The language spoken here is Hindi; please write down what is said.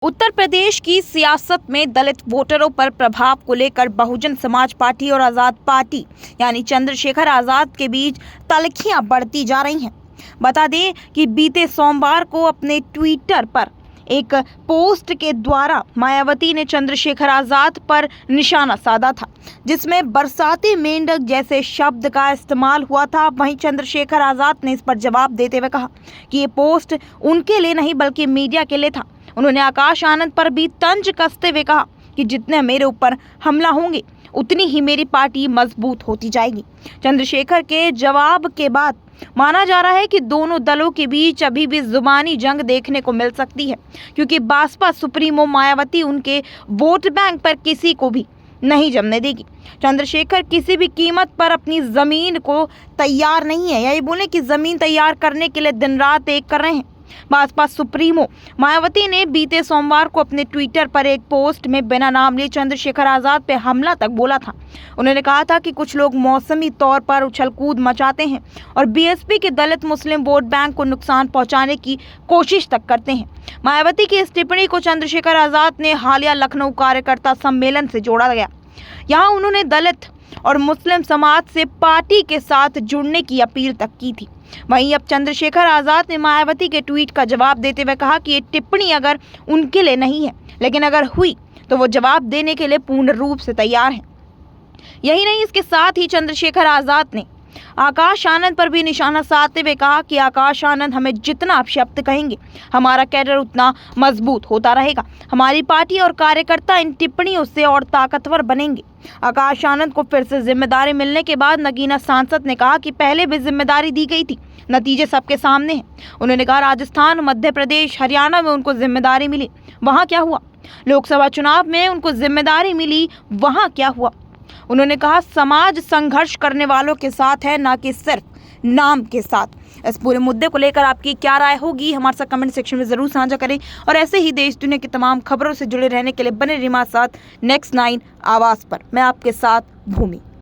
उत्तर प्रदेश की सियासत में दलित वोटरों पर प्रभाव को लेकर बहुजन समाज पार्टी और आजाद पार्टी यानी चंद्रशेखर आजाद के बीच तल्खियां बढ़ती जा रही हैं। बता दें कि बीते सोमवार को अपने ट्विटर पर एक पोस्ट के द्वारा मायावती ने चंद्रशेखर आजाद पर निशाना साधा था, जिसमें बरसाती मेंढक जैसे शब्द का इस्तेमाल हुआ था। वहीं चंद्रशेखर आजाद ने इस पर जवाब देते हुए कहा कि ये पोस्ट उनके लिए नहीं बल्कि मीडिया के लिए था। उन्होंने आकाश आनंद पर भी तंज कसते हुए कहा कि जितने मेरे ऊपर हमला होंगे उतनी ही मेरी पार्टी मजबूत होती जाएगी। चंद्रशेखर के जवाब के बाद माना जा रहा है कि दोनों दलों के बीच अभी भी जुबानी जंग देखने को मिल सकती है, क्योंकि बसपा सुप्रीमो मायावती उनके वोट बैंक पर किसी को भी नहीं जमने देगी। चंद्रशेखर किसी भी कीमत पर अपनी जमीन को तैयार नहीं है, या ये बोले कि जमीन तैयार करने के लिए दिन रात एक कर रहे हैं। बसपा सुप्रीमो मायावती ने बीते सोमवार को अपने ट्विटर पर एक पोस्ट में बिना नाम लिए चंद्रशेखर आजाद पे हमला तक बोला था। उन्होंने कहा था कि कुछ लोग मौसमी तौर पर उछलकूद मचाते हैं और बीएसपी के दलित मुस्लिम वोट बैंक को नुकसान पहुंचाने की कोशिश तक करते हैं। मायावती की इस टिप्पणी को चंद्रशेखर आजाद ने हालिया लखनऊ कार्यकर्ता सम्मेलन से जोड़ा गया। यहाँ उन्होंने दलित और मुस्लिम समाज से पार्टी के साथ जुड़ने की अपील तक की थी। वहीं अब चंद्रशेखर आजाद ने मायावती के ट्वीट का जवाब देते हुए कहा कि ये टिप्पणी अगर उनके लिए नहीं है, लेकिन अगर हुई तो वो जवाब देने के लिए पूर्ण रूप से तैयार हैं। यही नहीं, इसके साथ ही चंद्रशेखर आजाद ने आकाश आनंद पर भी निशाना साधते हुए कहा कि आकाश आनंद हमें जितना अपशब्द कहेंगे हमारा कैडर उतना मजबूत होता रहेगा। हमारी पार्टी और कार्यकर्ता इन टिप्पणियों से और ताकतवर बनेंगे। आकाश आनंद को फिर से जिम्मेदारी मिलने के बाद नगीना सांसद ने कहा कि पहले भी जिम्मेदारी दी गई थी, नतीजे सबके सामने हैं। उन्होंने कहा राजस्थान, मध्य प्रदेश, हरियाणा में उनको जिम्मेदारी मिली, वहाँ क्या हुआ? लोकसभा चुनाव में उनको जिम्मेदारी मिली, वहाँ क्या हुआ? उन्होंने कहा समाज संघर्ष करने वालों के साथ है, ना कि सिर्फ नाम के साथ। इस पूरे मुद्दे को लेकर आपकी क्या राय होगी, हमारे साथ कमेंट सेक्शन में जरूर साझा करें। और ऐसे ही देश दुनिया की तमाम खबरों से जुड़े रहने के लिए बने रहिए हमारे साथ नेक्स्ट 9 आवाज पर। मैं आपके साथ भूमि।